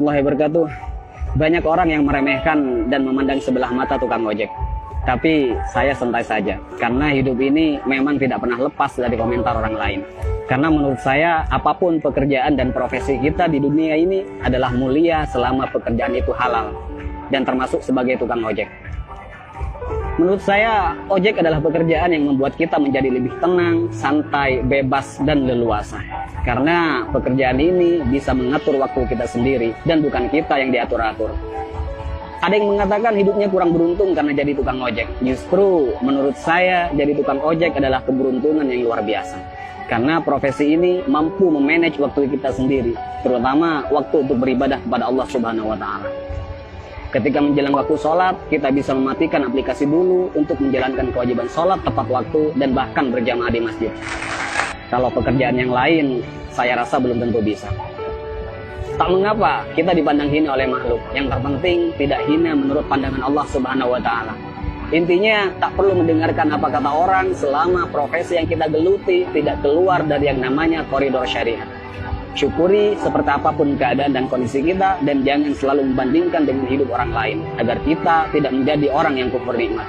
Warahmatullahi wabarakatuh. Banyak orang yang meremehkan dan memandang sebelah mata tukang ojek. Tapi saya santai saja, karena hidup ini memang tidak pernah lepas dari komentar orang lain. Karena menurut saya, apapun pekerjaan dan profesi kita di dunia ini adalah mulia selama pekerjaan itu halal, dan termasuk sebagai tukang ojek. Menurut saya, ojek adalah pekerjaan yang membuat kita menjadi lebih tenang, santai, bebas, dan leluasa. Karena pekerjaan ini bisa mengatur waktu kita sendiri, dan bukan kita yang diatur-atur. Ada yang mengatakan hidupnya kurang beruntung karena jadi tukang ojek. Justru, menurut saya, jadi tukang ojek adalah keberuntungan yang luar biasa. Karena profesi ini mampu memanage waktu kita sendiri, terutama waktu untuk beribadah kepada Allah Subhanahu wa Ta'ala. Ketika menjelang waktu sholat, kita bisa mematikan aplikasi dulu untuk menjalankan kewajiban sholat tepat waktu dan bahkan berjamaah di masjid. Kalau pekerjaan yang lain, saya rasa belum tentu bisa. Tak mengapa kita dipandang hina oleh makhluk. Yang terpenting tidak hina menurut pandangan Allah Subhanahu wa Ta'ala. Intinya tak perlu mendengarkan apa kata orang selama profesi yang kita geluti tidak keluar dari yang namanya koridor syariat. Syukuri seperti apapun keadaan dan kondisi kita, dan jangan selalu membandingkan dengan hidup orang lain, agar kita tidak menjadi orang yang kufur nikmat.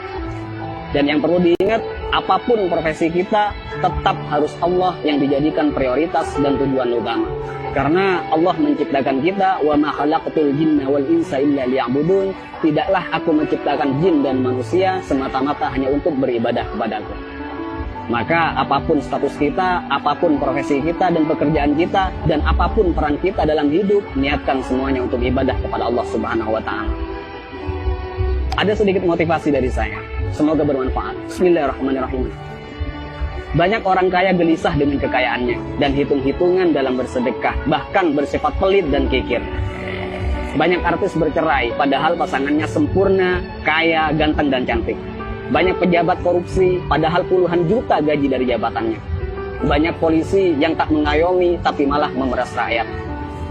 Dan yang perlu diingat, apapun profesi kita, tetap harus Allah yang dijadikan prioritas dan tujuan utama. Karena Allah menciptakan kita, wa ma khalaqtul jinna wal insa illa liya'budun. Tidaklah aku menciptakan jin dan manusia semata-mata hanya untuk beribadah kepadaku. Maka apapun status kita, apapun profesi kita dan pekerjaan kita, dan apapun peran kita dalam hidup, niatkan semuanya untuk ibadah kepada Allah Subhanahu wa Ta'ala. Ada sedikit motivasi dari saya, semoga bermanfaat. Bismillahirrahmanirrahim. Banyak orang kaya gelisah dengan kekayaannya dan hitung-hitungan dalam bersedekah, bahkan bersifat pelit dan kikir. Banyak artis bercerai padahal pasangannya sempurna, kaya, ganteng dan cantik. Banyak pejabat korupsi, padahal puluhan juta gaji dari jabatannya. Banyak polisi yang tak mengayomi, tapi malah memeras rakyat.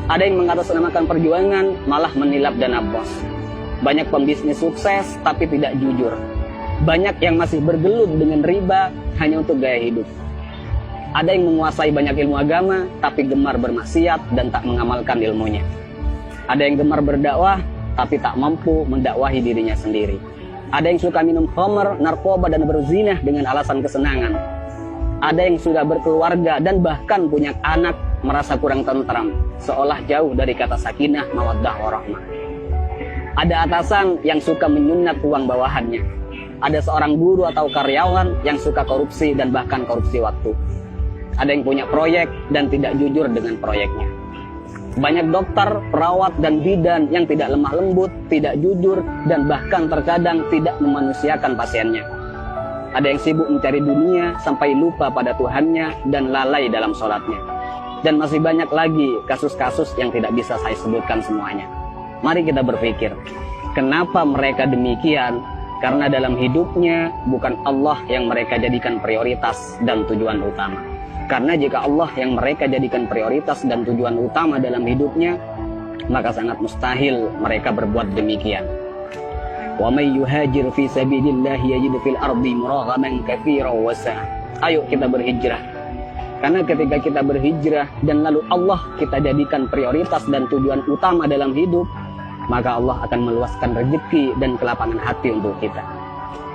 Ada yang mengatasnamakan perjuangan, malah menilap dana bos. Banyak pembisnis sukses, tapi tidak jujur. Banyak yang masih bergelut dengan riba, hanya untuk gaya hidup. Ada yang menguasai banyak ilmu agama, tapi gemar bermaksiat dan tak mengamalkan ilmunya. Ada yang gemar berdakwah, tapi tak mampu mendakwahi dirinya sendiri. Ada yang suka minum khamr, narkoba, dan berzinah dengan alasan kesenangan. Ada yang sudah berkeluarga dan bahkan punya anak merasa kurang tentram, seolah jauh dari kata sakinah, mawaddah, warahmah. Ada atasan yang suka menyunat uang bawahannya. Ada seorang guru atau karyawan yang suka korupsi dan bahkan korupsi waktu. Ada yang punya proyek dan tidak jujur dengan proyeknya. Banyak dokter, perawat, dan bidan yang tidak lemah lembut, tidak jujur, dan bahkan terkadang tidak memanusiakan pasiennya. Ada yang sibuk mencari dunia sampai lupa pada Tuhannya dan lalai dalam sholatnya. Dan masih banyak lagi kasus-kasus yang tidak bisa saya sebutkan semuanya. Mari kita berpikir, kenapa mereka demikian? Karena dalam hidupnya bukan Allah yang mereka jadikan prioritas dan tujuan utama. Karena jika Allah yang mereka jadikan prioritas dan tujuan utama dalam hidupnya, maka sangat mustahil mereka berbuat demikian. Wa may yuhajir fi sabilillah yajid fil ardi muraghaman katsiran wa sa'a. Ayo kita berhijrah. Karena ketika kita berhijrah dan lalu Allah kita jadikan prioritas dan tujuan utama dalam hidup, maka Allah akan meluaskan rezeki dan kelapangan hati untuk kita.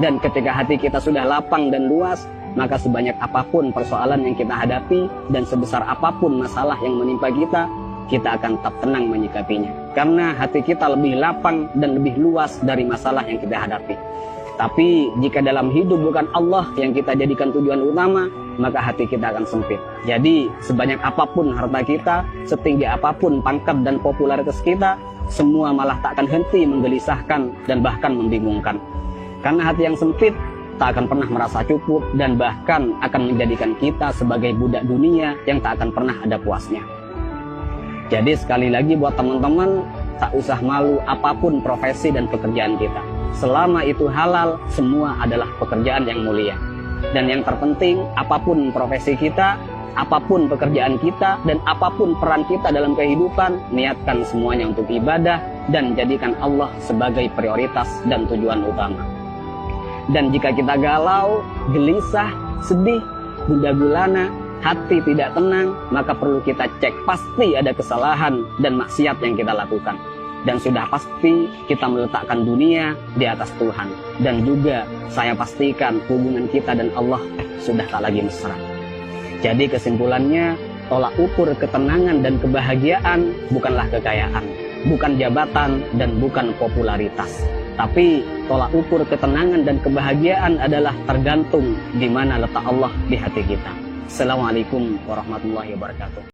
Dan ketika hati kita sudah lapang dan luas, maka sebanyak apapun persoalan yang kita hadapi dan sebesar apapun masalah yang menimpa kita, kita akan tetap tenang menyikapinya. Karena hati kita lebih lapang dan lebih luas dari masalah yang kita hadapi. Tapi jika dalam hidup bukan Allah yang kita jadikan tujuan utama, maka hati kita akan sempit. Jadi sebanyak apapun harta kita, setinggi apapun pangkat dan popularitas kita, semua malah tak akan henti menggelisahkan dan bahkan membingungkan. Karena hati yang sempit tak akan pernah merasa cukup dan bahkan akan menjadikan kita sebagai budak dunia yang tak akan pernah ada puasnya. Jadi sekali lagi buat teman-teman, tak usah malu apapun profesi dan pekerjaan kita. Selama itu halal, semua adalah pekerjaan yang mulia. Dan yang terpenting, apapun profesi kita, apapun pekerjaan kita, dan apapun peran kita dalam kehidupan, niatkan semuanya untuk ibadah dan jadikan Allah sebagai prioritas dan tujuan utama. Dan jika kita galau, gelisah, sedih, gundah gulana, hati tidak tenang, maka perlu kita cek. Pasti ada kesalahan dan maksiat yang kita lakukan. Dan sudah pasti kita meletakkan dunia di atas Tuhan. Dan juga saya pastikan hubungan kita dan Allah sudah tak lagi mesra. Jadi kesimpulannya, tolak ukur ketenangan dan kebahagiaan bukanlah kekayaan, bukan jabatan, dan bukan popularitas. Tapi tolak ukur ketenangan dan kebahagiaan adalah tergantung di mana letak Allah di hati kita. Assalamualaikum warahmatullahi wabarakatuh.